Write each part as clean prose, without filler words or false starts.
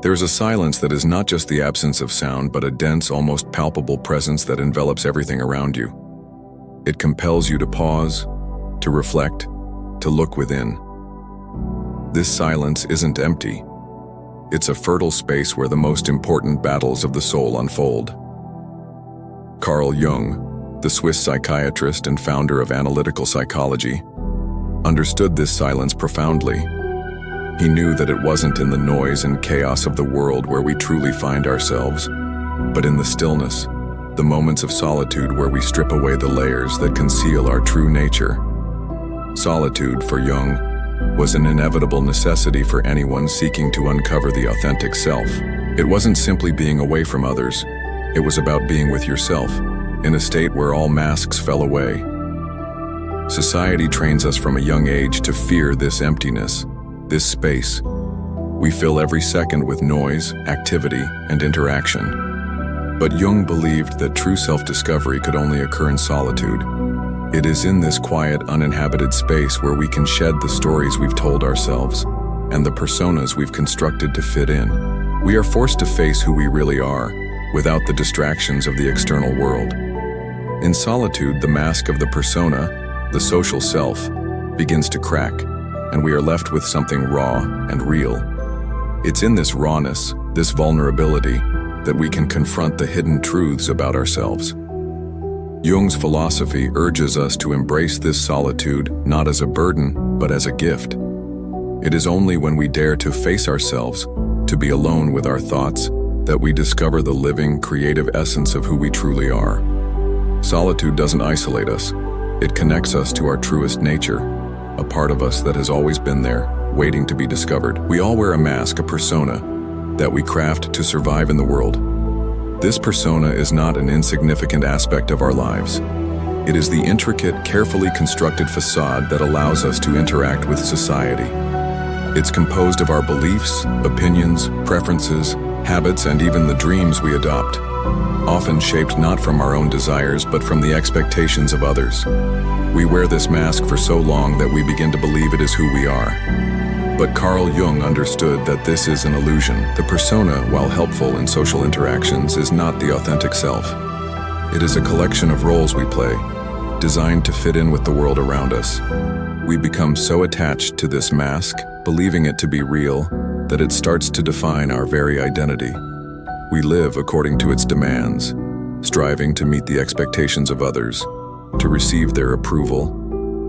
There is a silence that is not just the absence of sound, but a dense, almost palpable presence that envelops everything around you. It compels you to pause, to reflect, to look within. This silence isn't empty. It's a fertile space where the most important battles of the soul unfold. Carl Jung, the Swiss psychiatrist and founder of analytical psychology, understood this silence profoundly. He knew that it wasn't in the noise and chaos of the world where we truly find ourselves, but in the stillness, the moments of solitude where we strip away the layers that conceal our true nature. Solitude, for Jung, was an inevitable necessity for anyone seeking to uncover the authentic self. It wasn't simply being away from others. It was about being with yourself, in a state where all masks fell away. Society trains us from a young age to fear this emptiness, this space. We fill every second with noise, activity, and interaction. But Jung believed that true self-discovery could only occur in solitude. It is in this quiet, uninhabited space where we can shed the stories we've told ourselves and the personas we've constructed to fit in. We are forced to face who we really are, without the distractions of the external world. In solitude, the mask of the persona, the social self, begins to crack, and we are left with something raw and real. It's in this rawness, this vulnerability, that we can confront the hidden truths about ourselves. Jung's philosophy urges us to embrace this solitude not as a burden, but as a gift. It is only when we dare to face ourselves, to be alone with our thoughts, that we discover the living, creative essence of who we truly are. Solitude doesn't isolate us. It connects us to our truest nature, a part of us that has always been there, waiting to be discovered. We all wear a mask, a persona, that we craft to survive in the world. This persona is not an insignificant aspect of our lives. It is the intricate, carefully constructed facade that allows us to interact with society. It's composed of our beliefs, opinions, preferences, habits, and even the dreams we adopt, often shaped not from our own desires but from the expectations of others. We wear this mask for so long that we begin to believe it is who we are. But Carl Jung understood that this is an illusion. The persona, while helpful in social interactions, is not the authentic self. It is a collection of roles we play, designed to fit in with the world around us. We become so attached to this mask, believing it to be real, that it starts to define our very identity. We live according to its demands, striving to meet the expectations of others, to receive their approval,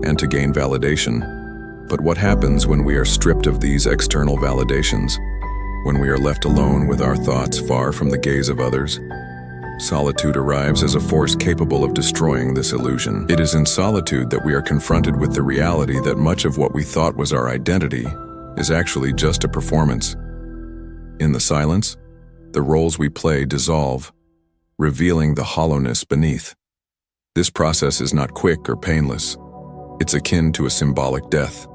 and to gain validation. But what happens when we are stripped of these external validations? When we are left alone with our thoughts far from the gaze of others? Solitude arrives as a force capable of destroying this illusion. It is in solitude that we are confronted with the reality that much of what we thought was our identity is actually just a performance. In the silence, the roles we play dissolve, revealing the hollowness beneath. This process is not quick or painless. It's akin to a symbolic death.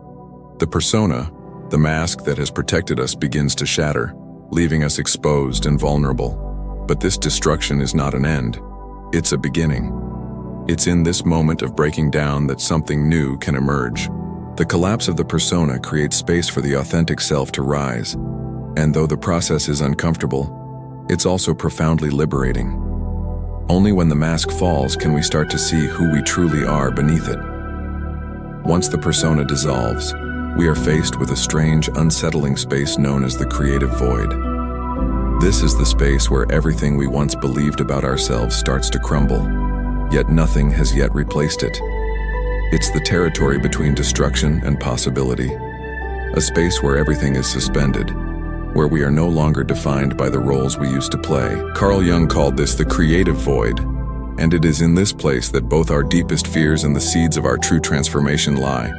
The persona, the mask that has protected us, begins to shatter, leaving us exposed and vulnerable. But this destruction is not an end. It's a beginning. It's in this moment of breaking down that something new can emerge. The collapse of the persona creates space for the authentic self to rise. And though the process is uncomfortable, it's also profoundly liberating. Only when the mask falls can we start to see who we truly are beneath it. Once the persona dissolves, we are faced with a strange, unsettling space known as the creative void. This is the space where everything we once believed about ourselves starts to crumble, yet nothing has yet replaced it. It's the territory between destruction and possibility, a space where everything is suspended, where we are no longer defined by the roles we used to play. Carl Jung called this the creative void, and it is in this place that both our deepest fears and the seeds of our true transformation lie.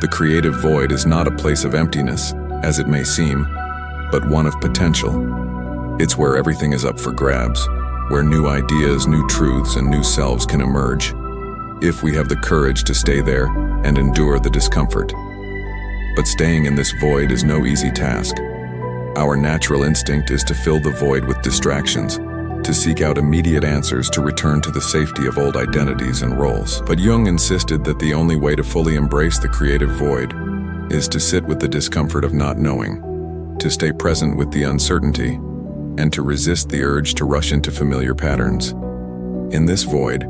The creative void is not a place of emptiness, as it may seem, but one of potential. It's where everything is up for grabs, where new ideas, new truths, and new selves can emerge, if we have the courage to stay there and endure the discomfort. But staying in this void is no easy task. Our natural instinct is to fill the void with distractions, to seek out immediate answers, to return to the safety of old identities and roles. But Jung insisted that the only way to fully embrace the creative void is to sit with the discomfort of not knowing. to stay present with the uncertainty, and to resist the urge to rush into familiar patterns. In this void,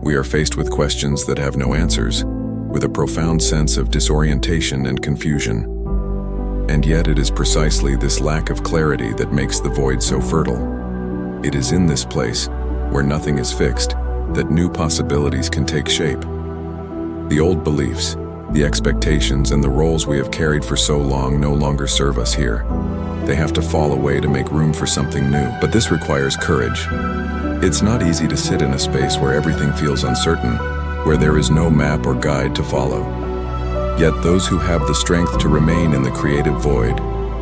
we are faced with questions that have no answers, with a profound sense of disorientation and confusion. And yet it is precisely this lack of clarity that makes the void so fertile. It is in this place, where nothing is fixed, that new possibilities can take shape. The old beliefs, the expectations, and the roles we have carried for so long no longer serve us here. They have to fall away to make room for something new, but this requires courage. It's not easy to sit in a space where everything feels uncertain, where there is no map or guide to follow. Yet those who have the strength to remain in the creative void,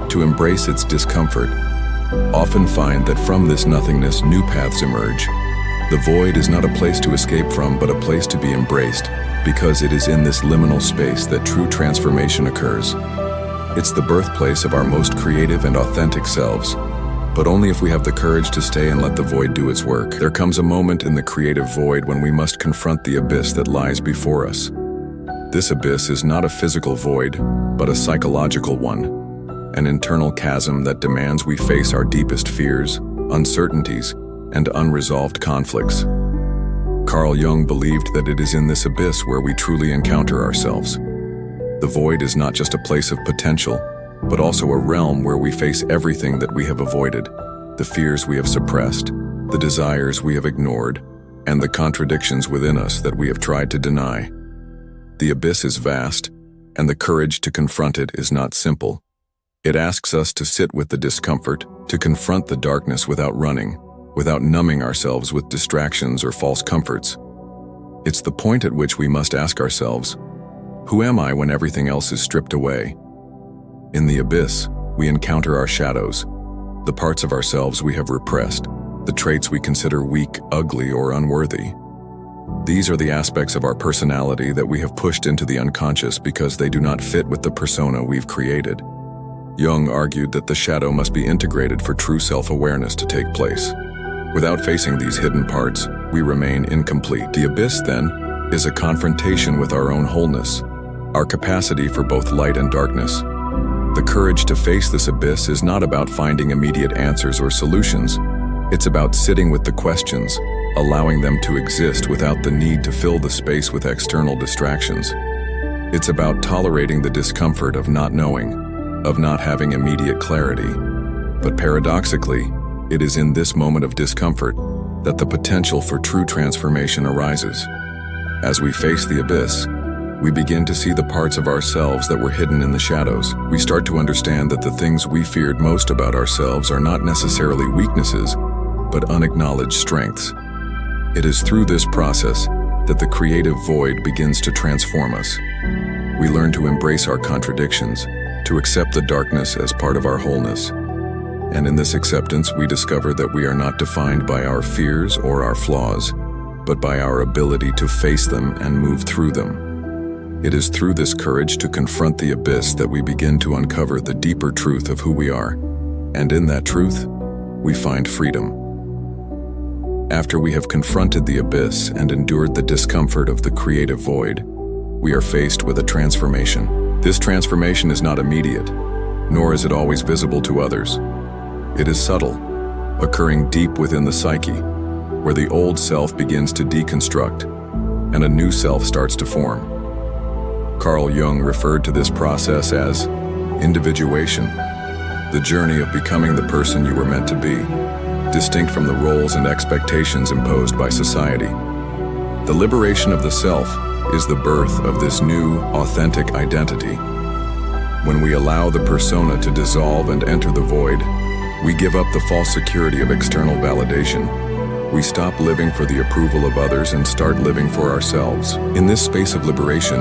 to embrace its discomfort, often find that from this nothingness new paths emerge. The void is not a place to escape from, but a place to be embraced, because it is in this liminal space that true transformation occurs. It's the birthplace of our most creative and authentic selves, but only if we have the courage to stay and let the void do its work. There comes a moment in the creative void when we must confront the abyss that lies before us. This abyss is not a physical void, but a psychological one, an internal chasm that demands we face our deepest fears, uncertainties, and unresolved conflicts. Carl Jung believed that it is in this abyss where we truly encounter ourselves. The void is not just a place of potential, but also a realm where we face everything that we have avoided, the fears we have suppressed, the desires we have ignored, and the contradictions within us that we have tried to deny. The abyss is vast, and the courage to confront it is not simple. It asks us to sit with the discomfort, to confront the darkness without running, without numbing ourselves with distractions or false comforts. It's the point at which we must ask ourselves, who am I when everything else is stripped away? In the abyss, we encounter our shadows, the parts of ourselves we have repressed, the traits we consider weak, ugly, or unworthy. These are the aspects of our personality that we have pushed into the unconscious because they do not fit with the persona we've created. Jung argued that the shadow must be integrated for true self-awareness to take place. Without facing these hidden parts, we remain incomplete. The abyss, then, is a confrontation with our own wholeness, our capacity for both light and darkness. The courage to face this abyss is not about finding immediate answers or solutions. It's about sitting with the questions, allowing them to exist without the need to fill the space with external distractions. It's about tolerating the discomfort of not knowing, of not having immediate clarity. But paradoxically, it is in this moment of discomfort that the potential for true transformation arises. As we face the abyss, we begin to see the parts of ourselves that were hidden in the shadows. We start to understand that the things we feared most about ourselves are not necessarily weaknesses, but unacknowledged strengths. It is through this process that the creative void begins to transform us. We learn to embrace our contradictions, to accept the darkness as part of our wholeness. And in this acceptance, we discover that we are not defined by our fears or our flaws, but by our ability to face them and move through them. It is through this courage to confront the abyss that we begin to uncover the deeper truth of who we are. And in that truth, we find freedom. After we have confronted the abyss and endured the discomfort of the creative void, we are faced with a transformation. This transformation is not immediate, nor is it always visible to others. It is subtle, occurring deep within the psyche, where the old self begins to deconstruct, and a new self starts to form. Carl Jung referred to this process as individuation, the journey of becoming the person you were meant to be, distinct from the roles and expectations imposed by society. The liberation of the self is the birth of this new, authentic identity. When we allow the persona to dissolve and enter the void, we give up the false security of external validation. We stop living for the approval of others and start living for ourselves. In this space of liberation,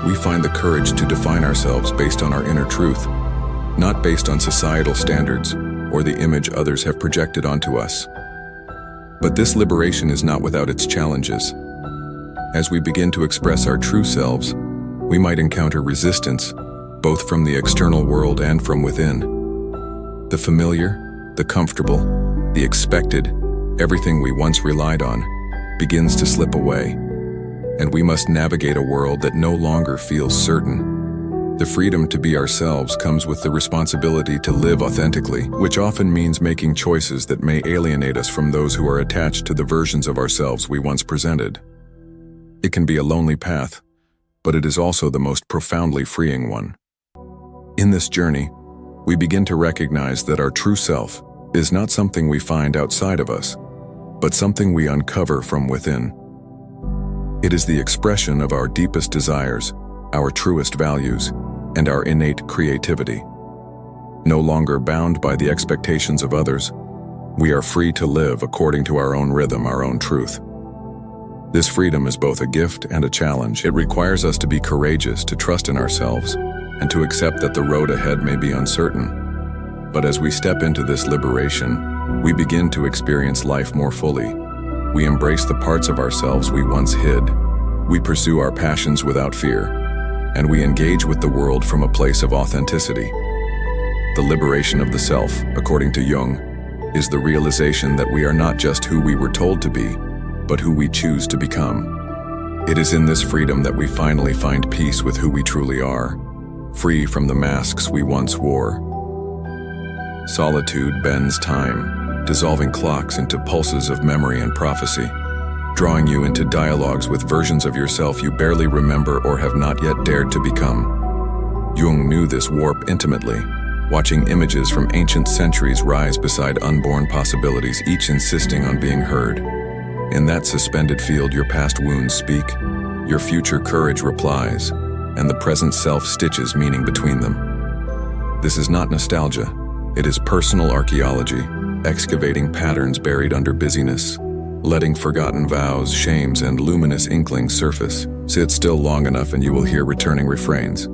we find the courage to define ourselves based on our inner truth, not based on societal standards or the image others have projected onto us. But this liberation is not without its challenges. As we begin to express our true selves, we might encounter resistance, both from the external world and from within. The familiar, the comfortable, the expected, everything we once relied on, begins to slip away, and we must navigate a world that no longer feels certain. The freedom to be ourselves comes with the responsibility to live authentically, which often means making choices that may alienate us from those who are attached to the versions of ourselves we once presented. It can be a lonely path, but it is also the most profoundly freeing one. In this journey, we begin to recognize that our true self is not something we find outside of us, but something we uncover from within. It is the expression of our deepest desires, our truest values, and our innate creativity. No longer bound by the expectations of others, we are free to live according to our own rhythm, our own truth. This freedom is both a gift and a challenge. It requires us to be courageous, to trust in ourselves, and to accept that the road ahead may be uncertain. But as we step into this liberation, we begin to experience life more fully. We embrace the parts of ourselves we once hid. We pursue our passions without fear, and we engage with the world from a place of authenticity. The liberation of the self, according to Jung, is the realization that we are not just who we were told to be, but who we choose to become. It is in this freedom that we finally find peace with who we truly are, free from the masks we once wore. Solitude bends time, dissolving clocks into pulses of memory and prophecy, drawing you into dialogues with versions of yourself you barely remember or have not yet dared to become. Jung knew this warp intimately, watching images from ancient centuries rise beside unborn possibilities, each insisting on being heard. In that suspended field, your past wounds speak, your future courage replies, and the present self stitches meaning between them. This is not nostalgia, it is personal archaeology, excavating patterns buried under busyness, letting forgotten vows, shames, and luminous inklings surface. Sit still long enough and you will hear returning refrains.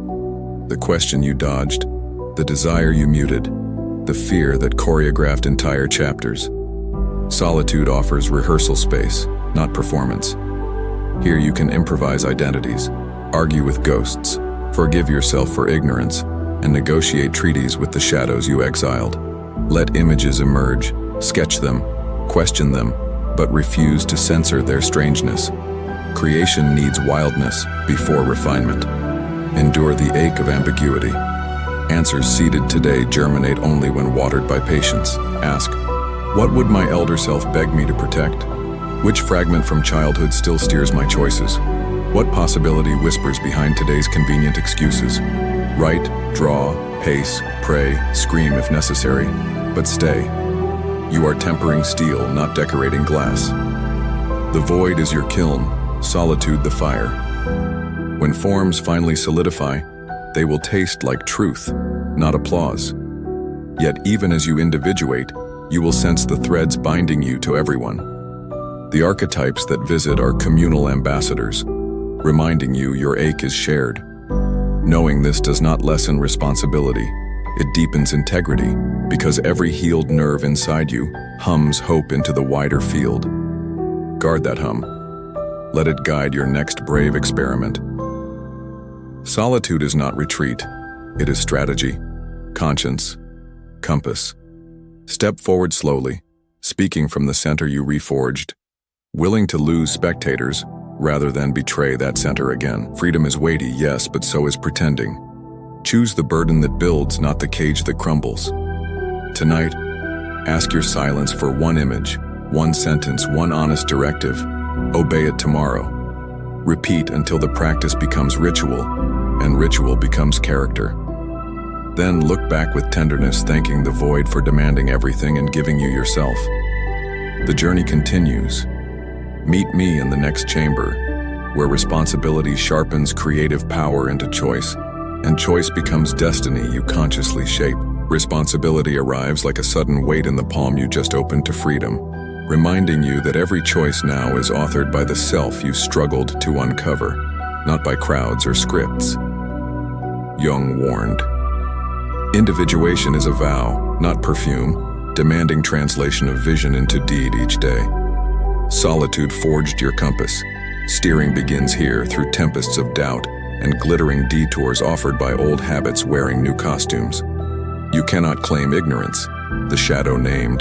The question you dodged, the desire you muted, the fear that choreographed entire chapters. Solitude offers rehearsal space, not performance. Here you can improvise identities, argue with ghosts, forgive yourself for ignorance, and negotiate treaties with the shadows you exiled. Let images emerge, sketch them, question them, but refuse to censor their strangeness. Creation needs wildness before refinement. Endure the ache of ambiguity. Answers seeded today germinate only when watered by patience. Ask, what would my elder self beg me to protect? Which fragment from childhood still steers my choices? What possibility whispers behind today's convenient excuses? Write, draw, pace, pray, scream if necessary, but stay. You are tempering steel, not decorating glass. The void is your kiln, solitude the fire. When forms finally solidify, they will taste like truth, not applause. Yet even as you individuate, you will sense the threads binding you to everyone. The archetypes that visit are communal ambassadors, reminding you your ache is shared. Knowing this does not lessen responsibility. It deepens integrity, because every healed nerve inside you hums hope into the wider field. Guard that hum. Let it guide your next brave experiment. Solitude is not retreat. It is strategy, conscience, compass. Step forward slowly, speaking from the center you reforged, willing to lose spectators rather than betray that center again. Freedom is weighty, yes, but so is pretending. Choose the burden that builds, not the cage that crumbles. Tonight, ask your silence for one image, one sentence, one honest directive. Obey it tomorrow. Repeat until the practice becomes ritual, and ritual becomes character. Then look back with tenderness, thanking the void for demanding everything and giving you yourself. The journey continues. Meet me in the next chamber, where responsibility sharpens creative power into choice, and choice becomes destiny you consciously shape. Responsibility arrives like a sudden weight in the palm you just opened to freedom, reminding you that every choice now is authored by the self you struggled to uncover, not by crowds or scripts. Jung warned. Individuation is a vow, not perfume, demanding translation of vision into deed each day. Solitude forged your compass. Steering begins here through tempests of doubt and glittering detours offered by old habits wearing new costumes. You cannot claim ignorance, the shadow named,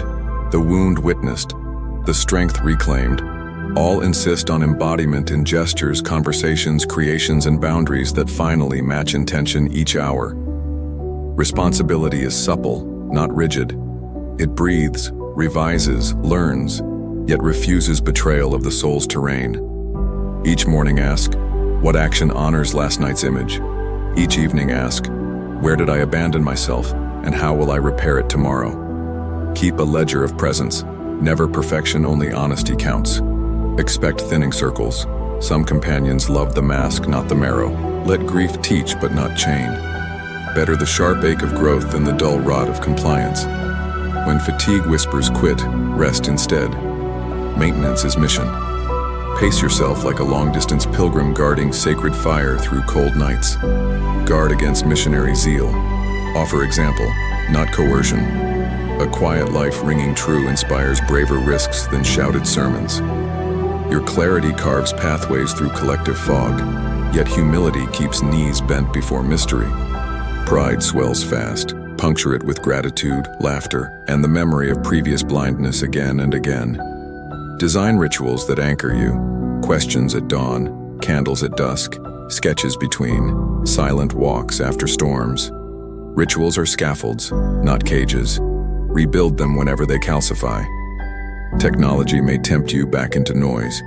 the wound witnessed, the strength reclaimed, All insist on embodiment in gestures, conversations, creations, and boundaries that finally match intention each hour. Responsibility is supple, not rigid. It breathes, revises, learns, yet refuses betrayal of the soul's terrain. Each morning ask, what action honors last night's image? Each evening ask, where did I abandon myself, and how will I repair it tomorrow? Keep a ledger of presence. Never perfection, only honesty counts. Expect thinning circles. Some companions love the mask, not the marrow. Let grief teach, but not chain. Better the sharp ache of growth than the dull rod of compliance. When fatigue whispers quit, rest instead. Maintenance is mission. Pace yourself like a long-distance pilgrim guarding sacred fire through cold nights. Guard against missionary zeal. Offer example, not coercion. A quiet life ringing true inspires braver risks than shouted sermons. Your clarity carves pathways through collective fog, yet humility keeps knees bent before mystery. Pride swells fast. Puncture it with gratitude, laughter, and the memory of previous blindness again and again. Design rituals that anchor you. Questions at dawn, candles at dusk, sketches between, silent walks after storms. Rituals are scaffolds, not cages. Rebuild them whenever they calcify. Technology may tempt you back into noise.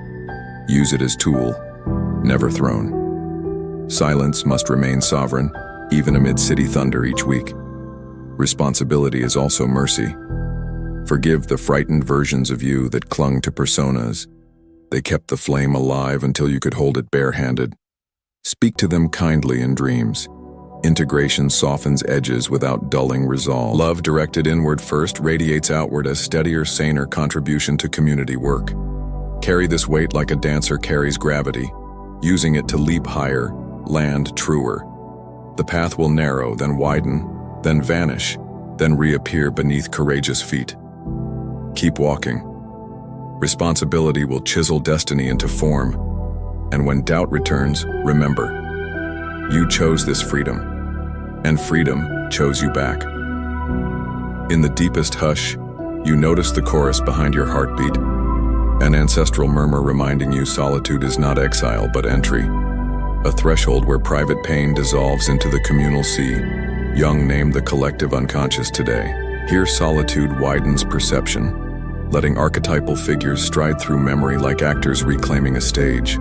Use it as tool, never throne. Silence must remain sovereign, even amid city thunder each week. Responsibility is also mercy. Forgive the frightened versions of you that clung to personas. They kept the flame alive until you could hold it barehanded. Speak to them kindly in dreams. Integration softens edges without dulling resolve. Love directed inward first radiates outward as steadier, saner contribution to community work. Carry this weight like a dancer carries gravity, using it to leap higher, land truer. The path will narrow, then widen, then vanish, then reappear beneath courageous feet. Keep walking. Responsibility will chisel destiny into form. And when doubt returns, remember, you chose this freedom. And freedom chose you back. In the deepest hush, you notice the chorus behind your heartbeat, an ancestral murmur reminding you solitude is not exile but entry, a threshold where private pain dissolves into the communal sea. Jung named the collective unconscious today. Here solitude widens perception, letting archetypal figures stride through memory like actors reclaiming a stage.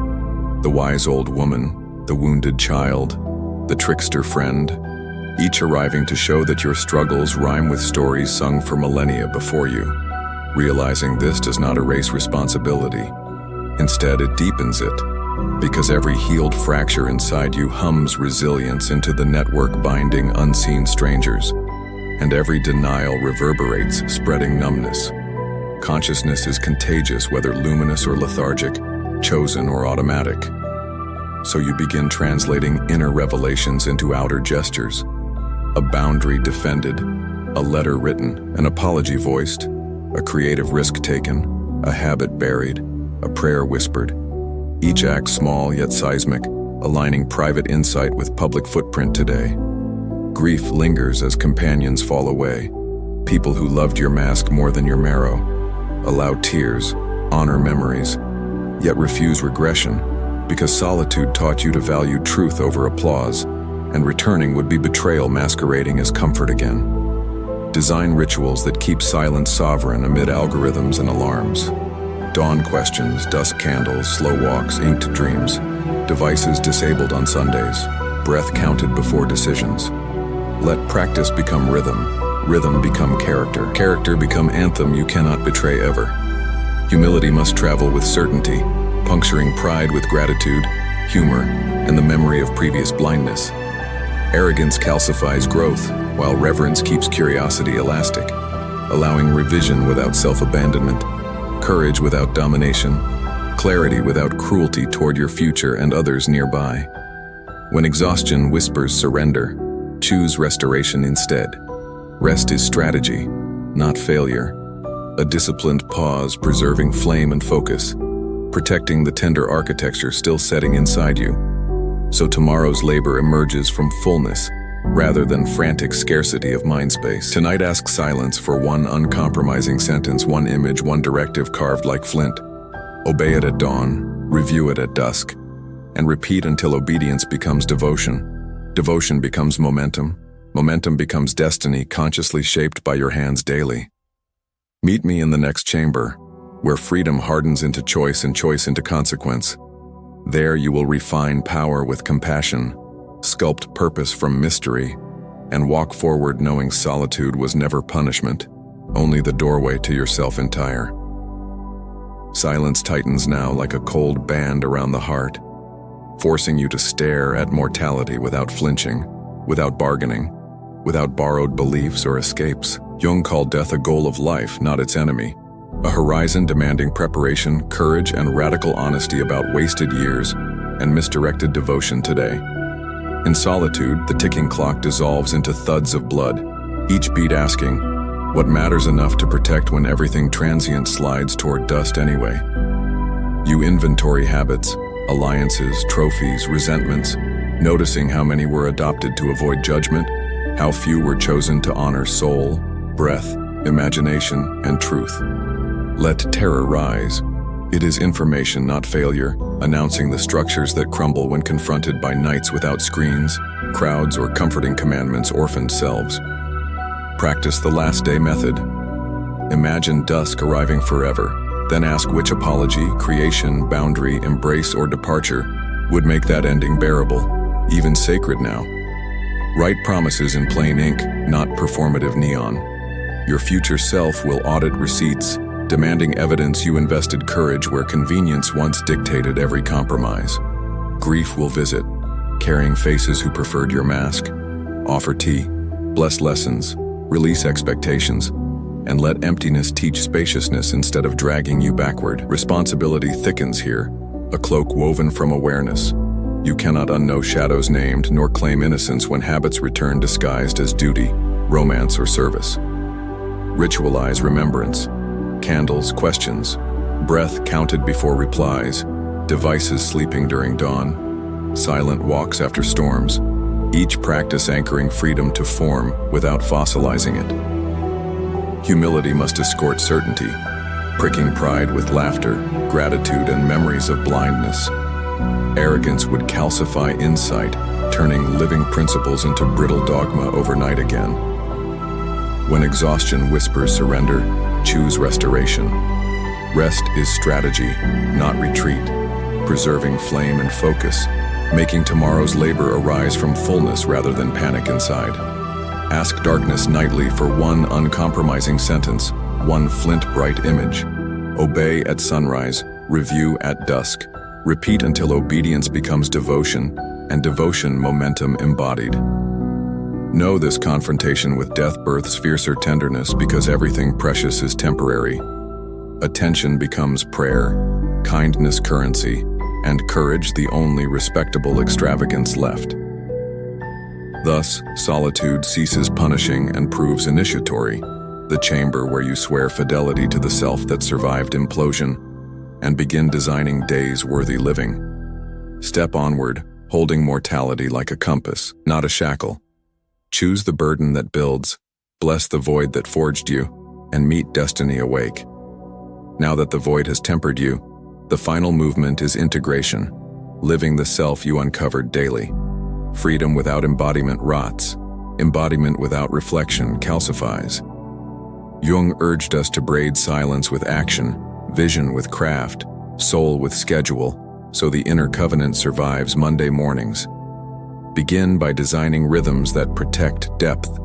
The wise old woman, the wounded child, the trickster friend, each arriving to show that your struggles rhyme with stories sung for millennia before you. Realizing this does not erase responsibility. Instead, it deepens it, because every healed fracture inside you hums resilience into the network binding unseen strangers, and every denial reverberates, spreading numbness. Consciousness is contagious, whether luminous or lethargic, chosen or automatic. So you begin translating inner revelations into outer gestures. A boundary defended, a letter written, an apology voiced, a creative risk taken, a habit buried, a prayer whispered. Each act small yet seismic, aligning private insight with public footprint today. Grief lingers as companions fall away. People who loved your mask more than your marrow. Allow tears, honor memories, yet refuse regression, because solitude taught you to value truth over applause, and returning would be betrayal masquerading as comfort again. Design rituals that keep silence sovereign amid algorithms and alarms. Dawn questions, dusk candles, slow walks, inked dreams. Devices disabled on Sundays. Breath counted before decisions. Let practice become rhythm. Rhythm become character. Character become anthem you cannot betray ever. Humility must travel with certainty, puncturing pride with gratitude, humor, and the memory of previous blindness. Arrogance calcifies growth, while reverence keeps curiosity elastic, allowing revision without self-abandonment, courage without domination, clarity without cruelty toward your future and others nearby. When exhaustion whispers surrender, choose restoration instead. Rest is strategy, not failure. A disciplined pause preserving flame and focus, protecting the tender architecture still setting inside you. So tomorrow's labor emerges from fullness, rather than frantic scarcity of mind space. Tonight ask silence for one uncompromising sentence, one image, one directive carved like flint. Obey it at dawn, review it at dusk, and repeat until obedience becomes devotion. Devotion becomes momentum. Momentum becomes destiny consciously shaped by your hands daily. Meet me in the next chamber, where freedom hardens into choice and choice into consequence. There you will refine power with compassion, sculpt purpose from mystery, and walk forward knowing solitude was never punishment, only the doorway to yourself entire. Silence tightens now like a cold band around the heart, forcing you to stare at mortality without flinching, without bargaining, without borrowed beliefs or escapes. Jung called death a goal of life, not its enemy, a horizon demanding preparation, courage, and radical honesty about wasted years and misdirected devotion today. In solitude, the ticking clock dissolves into thuds of blood, each beat asking, what matters enough to protect when everything transient slides toward dust anyway? You inventory habits, alliances, trophies, resentments, noticing how many were adopted to avoid judgment, how few were chosen to honor soul, breath, imagination, and truth. Let terror rise. It is information, not failure, announcing the structures that crumble when confronted by nights without screens, crowds, or comforting commandments orphaned selves. Practice the last day method. Imagine dusk arriving forever, then ask which apology, creation, boundary, embrace, or departure would make that ending bearable, even sacred now. Write promises in plain ink, not performative neon. Your future self will audit receipts, demanding evidence you invested courage where convenience once dictated every compromise. Grief will visit, carrying faces who preferred your mask. Offer tea, bless lessons, release expectations, and let emptiness teach spaciousness instead of dragging you backward. Responsibility thickens here, a cloak woven from awareness. You cannot unknow shadows named, nor claim innocence when habits return disguised as duty, romance, or service. Ritualize remembrance. Candles, questions, breath counted before replies, devices sleeping during dawn, silent walks after storms, each practice anchoring freedom to form without fossilizing it. Humility must escort certainty, pricking pride with laughter, gratitude, and memories of blindness. Arrogance would calcify insight, turning living principles into brittle dogma overnight again. When exhaustion whispers surrender, choose restoration. Rest is strategy, not retreat, preserving flame and focus, making tomorrow's labor arise from fullness rather than panic inside. Ask darkness nightly for one uncompromising sentence, one flint-bright image. Obey at sunrise, review at dusk. Repeat until obedience becomes devotion, and devotion momentum embodied. Know this confrontation with death births fiercer tenderness because everything precious is temporary. Attention becomes prayer, kindness currency, and courage the only respectable extravagance left. Thus, solitude ceases punishing and proves initiatory, the chamber where you swear fidelity to the self that survived implosion and begin designing days worthy living. Step onward, holding mortality like a compass, not a shackle. Choose the burden that builds, bless the void that forged you, and meet destiny awake. Now that the void has tempered you, the final movement is integration, living the self you uncovered daily. Freedom without embodiment rots. Embodiment without reflection calcifies. Jung urged us to braid silence with action, vision with craft, soul with schedule, so the inner covenant survives Monday mornings. Begin by designing rhythms that protect depth.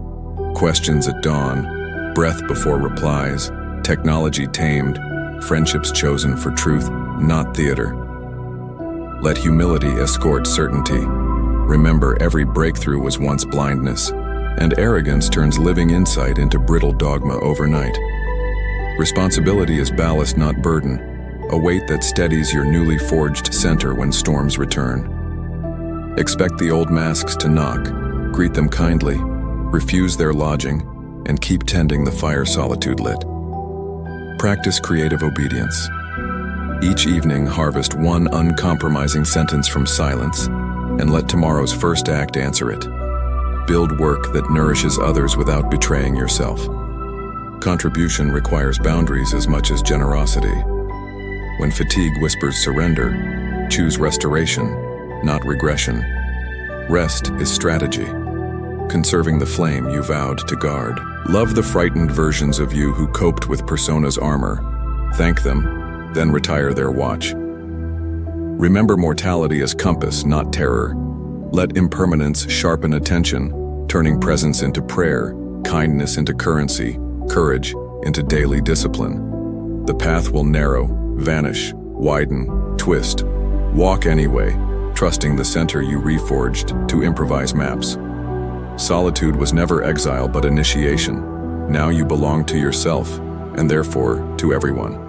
Questions at dawn, breath before replies, technology tamed, friendships chosen for truth, not theater. Let humility escort certainty. Remember, every breakthrough was once blindness, and arrogance turns living insight into brittle dogma overnight. Responsibility is ballast, not burden, a weight that steadies your newly forged center when storms return. Expect the old masks to knock, greet them kindly, refuse their lodging, and keep tending the fire solitude lit. Practice creative obedience. Each evening, harvest one uncompromising sentence from silence, and let tomorrow's first act answer it. Build work that nourishes others without betraying yourself. Contribution requires boundaries as much as generosity. When fatigue whispers surrender, choose restoration, not regression. Rest is strategy, conserving the flame you vowed to guard. Love the frightened versions of you who coped with persona's armor. Thank them, then retire their watch. Remember mortality as compass, not terror. Let impermanence sharpen attention, turning presence into prayer, kindness into currency, courage into daily discipline. The path will narrow, vanish, widen, twist. Walk anyway, trusting the center you reforged to improvise maps. Solitude was never exile but initiation. Now you belong to yourself, and therefore to everyone.